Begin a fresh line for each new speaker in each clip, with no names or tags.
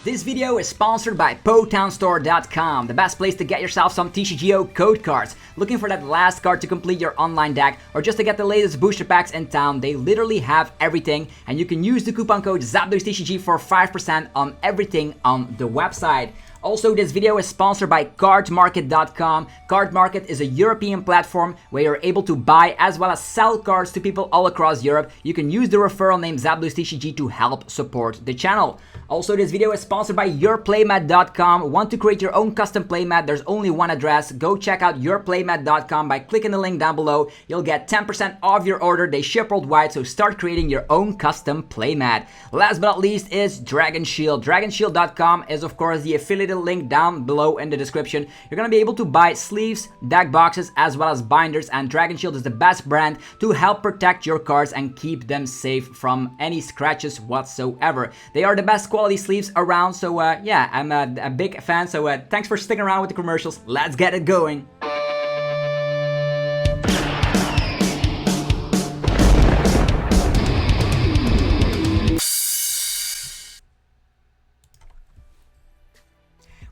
This video is sponsored by PotownStore.com, the best place to get yourself some TCGO code cards. Looking for that last card to complete your online deck or just to get the latest booster packs in town, they literally have everything, and you can use the coupon code ZapDoesTCG for 5% on everything on the website. Also, this video is sponsored by Cardmarket.com. Cardmarket is a European platform where you're able to buy as well as sell cards to people all across Europe. You can use the referral name ZapDoesTCG to help support the channel. Also, this video is sponsored by YourPlaymat.com. Want to create your own custom playmat? There's only one address. Go check out YourPlaymat.com by clicking the link down below. You'll get 10% off your order. They ship worldwide, so start creating your own custom playmat. Last but not least is Dragon Shield. DragonShield.com is of course the affiliated link down below in the description. You're gonna be able to buy sleeves, deck boxes, as well as binders, and Dragon Shield is the best brand to help protect your cards and keep them safe from any scratches whatsoever. They are the best quality sleeves around, so yeah, I'm a big fan, so thanks for sticking around with the commercials. Let's get it going.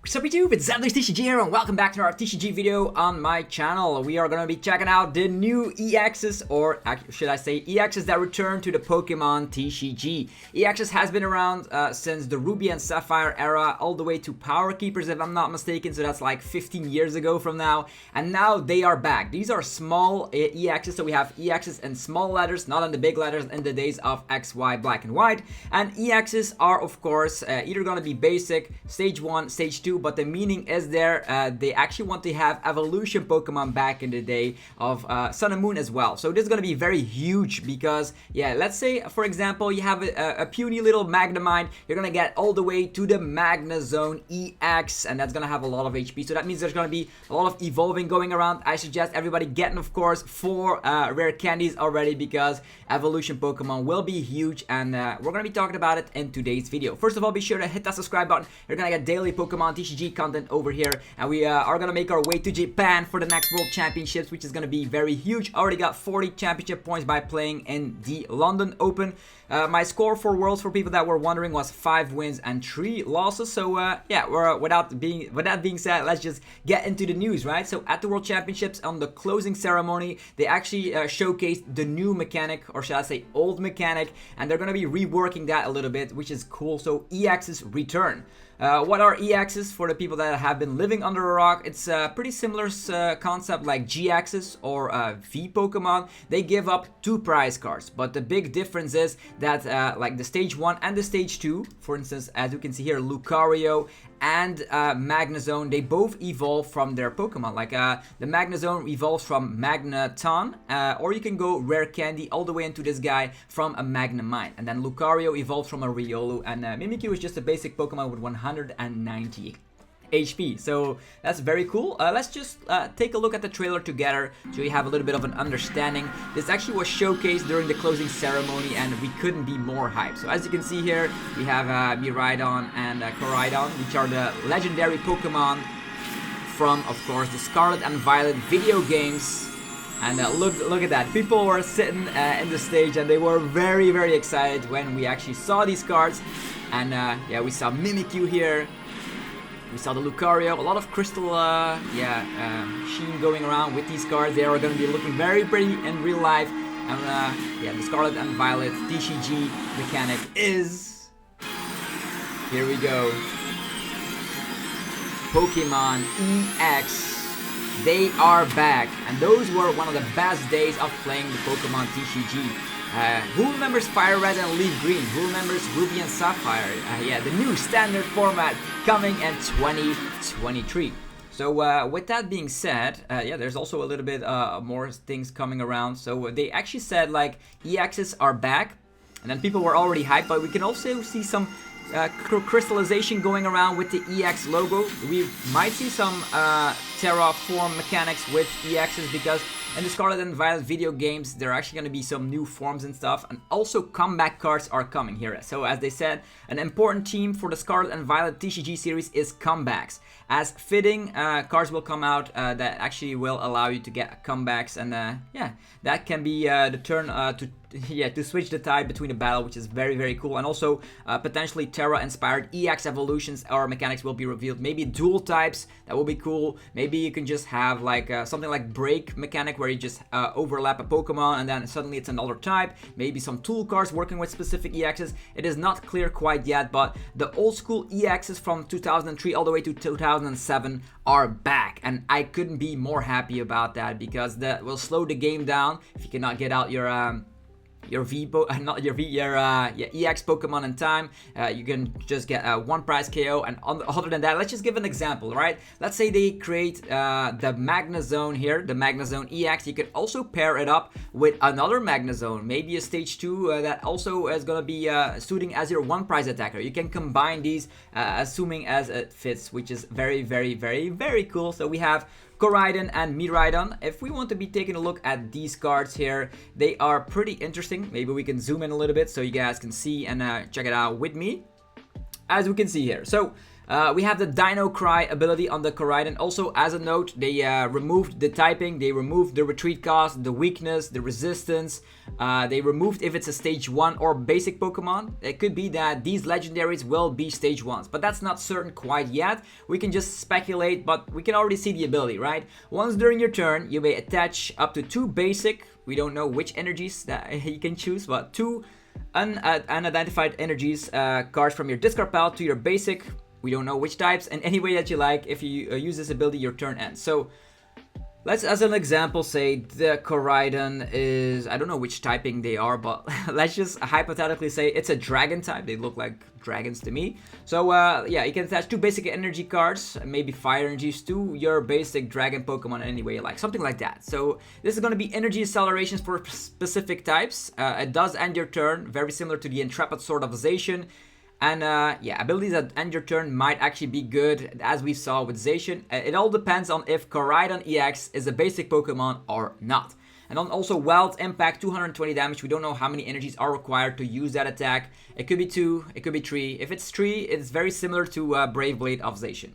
Sup YouTube, it's ZapDoesTCG here, and welcome back to our TCG video on my channel. We are going to be checking out the new EXs, or should I say EXs that return to the Pokemon TCG. EXs has been around since the Ruby and Sapphire era, all the way to Power Keepers if I'm not mistaken, so that's like 15 years ago from now, and now they are back. These are small EXs, so we have EXs in small letters, not in the big letters in the days of XY Black and White, and EXs are of course either going to be basic, stage 1, stage 2, but the meaning is there. They actually want to have evolution Pokemon back in the day of Sun and Moon as well. So this is going to be very huge because, yeah, let's say, for example, you have a puny little Magnemite. You're going to get all the way to the Magnezone EX, and that's going to have a lot of HP. So that means there's going to be a lot of evolving going around. I suggest everybody getting, of course, 4 rare candies already because evolution Pokemon will be huge, and we're going to be talking about it in today's video. First of all, be sure to hit that subscribe button. You're going to get daily Pokemon TCG content over here, and we are gonna make our way to Japan for the next World Championships, which is gonna be very huge. Already got 40 championship points by playing in the London Open. My score for Worlds, for people that were wondering, was 5 wins and 3 losses. So yeah, with that being said, let's just get into the news, right? So at the World Championships, on the closing ceremony, they actually showcased the new mechanic, or should I say old mechanic, and they're gonna be reworking that a little bit, which is cool. So EXs return. What are EXs? For the people that have been living under a rock, it's a pretty similar concept like GXs or V Pokemon. They give up 2 prize cards, but the big difference is that like the stage 1 and the stage 2, for instance, as you can see here, Lucario and Magnezone, they both evolve from their Pokemon. Like the Magnezone evolves from Magneton, or you can go rare candy all the way into this guy from a Magnemite, and then Lucario evolves from a Riolu, and Mimikyu is just a basic Pokemon with 190 HP. So that's very cool. Let's just take a look at the trailer together so you have a little bit of an understanding. This actually was showcased during the closing ceremony, and we couldn't be more hyped. So as you can see here, we have Miraidon and Koraidon, which are the legendary Pokemon from, of course, the Scarlet and Violet video games. And look at that. People were sitting in the stage, and they were very, very excited when we actually saw these cards. And yeah, we saw Mimikyu here. We saw the Lucario, a lot of crystal sheen going around with these cards. They are going to be looking very pretty in real life. And yeah, the Scarlet and Violet TCG mechanic is... Here we go. Pokemon EX. They are back. And those were one of the best days of playing the Pokemon TCG. Who remembers Fire Red and Leaf Green? Who remembers Ruby and Sapphire? Yeah, the new standard format coming in 2023. So with that being said, yeah, there's also a little bit more things coming around. So they actually said like EXs are back, and then people were already hyped, but we can also see some crystallization going around with the EX logo. We might see some terraform mechanics with EXs, because in the Scarlet and Violet video games, there are actually going to be some new forms and stuff, and also comeback cards are coming here. So as they said, an important theme for the Scarlet and Violet TCG series is comebacks. As fitting, cards will come out that actually will allow you to get comebacks, and yeah, that can be the turn to switch the tide between the battle, which is very, very cool. And also potentially Terra-inspired EX evolutions or mechanics will be revealed. Maybe dual types, that will be cool. Maybe you can just have like something like break mechanic, where you just overlap a Pokemon and then suddenly it's another type. Maybe some tool cards working with specific EXs. It is not clear quite yet, but the old school EXs from 2003 all the way to 2007 are back, and I couldn't be more happy about that, because that will slow the game down if you cannot get out your EX Pokemon in time. You can just get one prize KO, and other than that, let's just give an example, right? Let's say they create the Magnezone here, the Magnezone EX. You could also pair it up with another Magnezone, maybe a stage 2 that also is gonna be suiting as your one prize attacker. You can combine these assuming as it fits, which is very, very, very, very cool. So we have Koraidon and Miraidon. If we want to be taking a look at these cards here, they are pretty interesting. Maybe we can zoom in a little bit so you guys can see and check it out with me. As we can see here, so we have the Dino Cry ability on the Koraidon. Also, as a note, they removed the typing, they removed the retreat cost, the weakness, the resistance. They removed if it's a stage 1 or basic Pokemon. It could be that these legendaries will be stage 1s, but that's not certain quite yet. We can just speculate, but we can already see the ability, right? Once during your turn, you may attach up to 2 basic, we don't know which energies that you can choose, but 2 unidentified energies cards from your discard pile to your basic. We don't know which types, and any way that you like. If you use this ability, your turn ends. So let's, as an example, say the Koraidon is, I don't know which typing they are, but let's just hypothetically say it's a dragon type. They look like dragons to me. So yeah, you can attach 2 basic energy cards, maybe fire energies, to your basic dragon Pokemon any way you like, something like that. So this is going to be energy accelerations for specific types. It does end your turn, very similar to the Intrepid Sword of Zacian. And yeah, abilities that end your turn might actually be good, as we saw with Zacian. It all depends on if Koraidon EX is a basic Pokemon or not. And then also Wild Impact, 220 damage. We don't know how many energies are required to use that attack. It could be 2, it could be 3. If it's 3, it's very similar to Brave Blade of Zacian.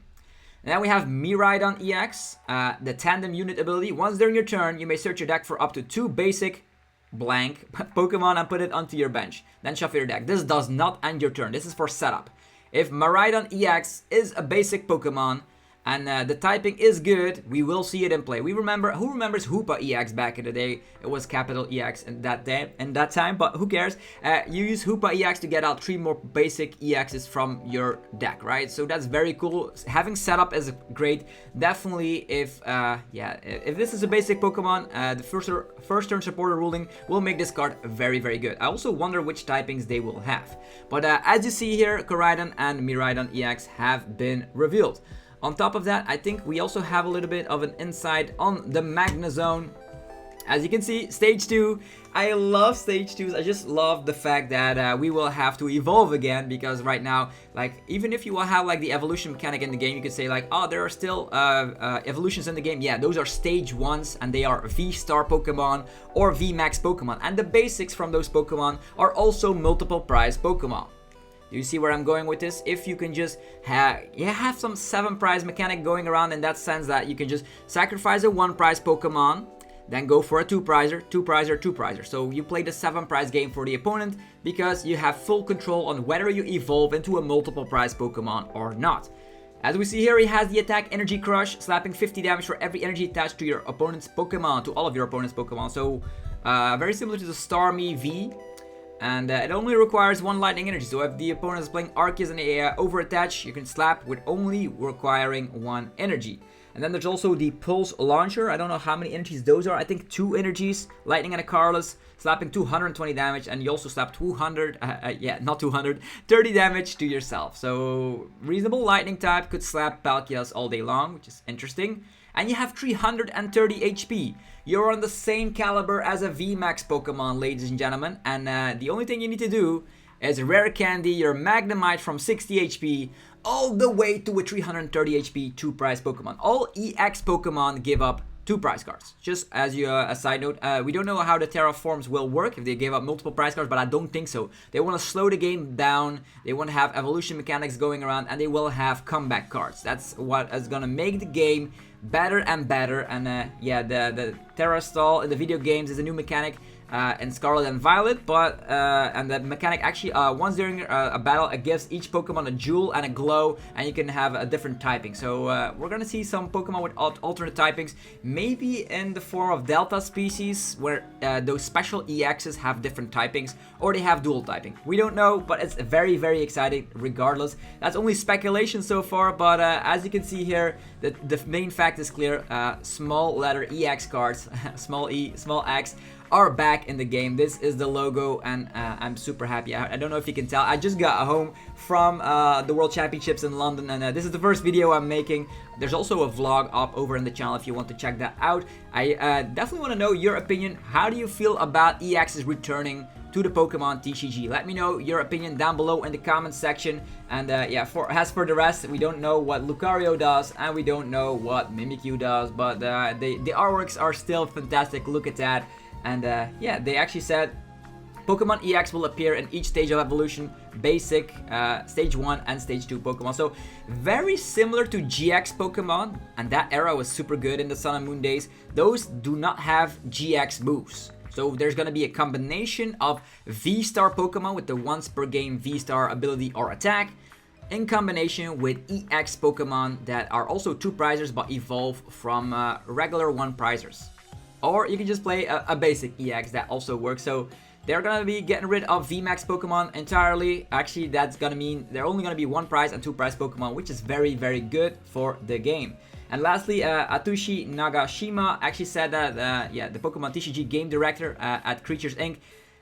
And then we have Miraidon EX, the Tandem Unit ability. Once during your turn, you may search your deck for up to 2 basic blank Pokemon and put it onto your bench. Then shuffle your deck. This does not end your turn. This is for setup. If Miraidon EX is a basic Pokemon and the typing is good, we will see it in play. We remember, who remembers Hoopa EX back in the day? It was capital EX in that time, but who cares? You use Hoopa EX to get out 3 more basic EXs from your deck, right? So that's very cool. Having setup is great. Definitely, if if this is a basic Pokemon, the first turn supporter ruling will make this card very, very good. I also wonder which typings they will have. But as you see here, Koraidon and Miraidon EX have been revealed. On top of that, I think we also have a little bit of an insight on the Magnezone. As you can see, stage 2. I love stage 2s. I just love the fact that we will have to evolve again, because right now, like, even if you will have like the evolution mechanic in the game, you could say like, oh, there are still evolutions in the game. Yeah, those are stage 1s, and they are V-Star Pokemon or V-Max Pokemon. And the basics from those Pokemon are also multiple prize Pokemon. Do you see where I'm going with this? If you can just have some 7 prize mechanic going around, in that sense that you can just sacrifice a 1 prize Pokemon, then go for a 2 prizer, 2 prizer, 2 prizer. So you play the 7 prize game for the opponent, because you have full control on whether you evolve into a multiple prize Pokemon or not. As we see here, he has the attack Energy Crush, slapping 50 damage for every energy attached to your opponent's Pokemon, to all of your opponent's Pokemon. So very similar to the Starmie V. And it only requires 1 lightning energy. So if the opponent is playing Arceus and they over-attach, you can slap with only requiring 1 energy. And then there's also the Pulse Launcher. I don't know how many energies those are. I think 2 energies. Lightning and a Carlos, slapping 220 damage. And you also slap 200, not 200, 30 damage to yourself. So reasonable lightning type could slap Palkias all day long, which is interesting. And you have 330 HP. You're on the same caliber as a VMAX Pokemon, ladies and gentlemen. And the only thing you need to do is Rare Candy, your Magnemite from 60 HP, all the way to a 330 HP 2 prize Pokemon. All EX Pokemon give up 2 prize cards. Just as a side note, we don't know how the terraforms will work if they give up multiple prize cards, but I don't think so. They want to slow the game down, they want to have evolution mechanics going around, and they will have comeback cards. That's what is gonna make the game better and better. And yeah, the Terra Stall in the video games is a new mechanic in Scarlet and Violet, but and that mechanic actually once during a battle, it gives each Pokemon a jewel and a glow, and you can have a different typing. So we're gonna see some Pokemon with alternate typings, maybe in the form of Delta species, where those special EXs have different typings, or they have dual typing. We don't know, but it's very, very exciting regardless. That's only speculation so far, but as you can see here, the main fact is clear. Small letter EX cards, small e, small x, are back in the game. This is the logo, and I'm super happy. I don't know if you can tell, I just got home from the World Championships in London, and this is the first video I'm making. There's also a vlog up over in the channel if you want to check that out. I definitely want to know your opinion. How do you feel about EXs returning to the Pokemon TCG? Let me know your opinion down below in the comments section. And yeah, as for the rest, we don't know what Lucario does, and we don't know what Mimikyu does, but the artworks are still fantastic. Look at that. And yeah, they actually said Pokemon EX will appear in each stage of evolution, basic, stage 1 and stage 2 Pokemon. So very similar to GX Pokemon, and that era was super good in the Sun and Moon days. Those do not have GX moves. So there's gonna be a combination of V-Star Pokemon with the once per game V-Star ability or attack, in combination with EX Pokemon that are also 2 prizers but evolve from regular 1 prizers. Or you can just play a basic EX, that also works. So they're gonna be getting rid of VMAX Pokemon entirely. Actually, that's gonna mean they're only gonna be 1 prize and 2 prize Pokemon, which is very, very good for the game. And lastly, Atsushi Nagashima actually said that, yeah, the Pokemon TCG game director at Creatures Inc.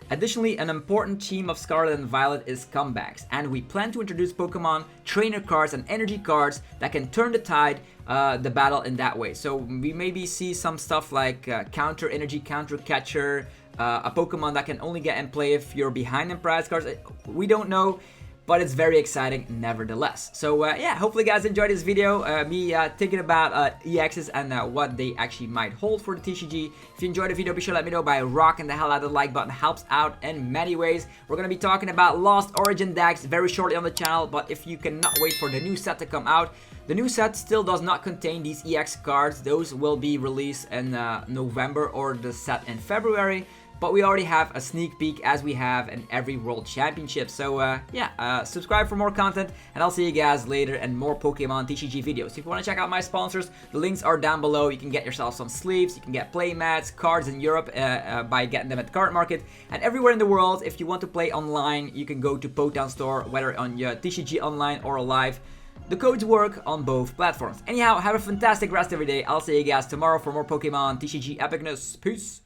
Additionally, an important theme of Scarlet and Violet is comebacks, and we plan to introduce Pokemon trainer cards and energy cards that can turn the tide, the battle in that way. So we maybe see some stuff like counter energy, counter catcher, a Pokemon that can only get in play if you're behind in prize cards. We don't know, but it's very exciting nevertheless. So yeah, hopefully guys enjoyed this video, me thinking about EXs and what they actually might hold for the TCG. If you enjoyed the video, be sure to let me know by rocking the hell out of the like button. Helps out in many ways. We're gonna be talking about Lost Origin decks very shortly on the channel, but if you cannot wait for the new set to come out, the new set still does not contain these EX cards. Those will be released in November, or the set in February. But we already have a sneak peek, as we have in every World Championship. So yeah, subscribe for more content, and I'll see you guys later in more Pokemon TCG videos. If you want to check out my sponsors, the links are down below. You can get yourself some sleeves, you can get play mats, cards in Europe by getting them at the card market, and everywhere in the world. If you want to play online, you can go to Potown Store, whether on your TCG online or live. The codes work on both platforms. Anyhow, have a fantastic rest of your day. I'll see you guys tomorrow for more Pokemon TCG epicness. Peace.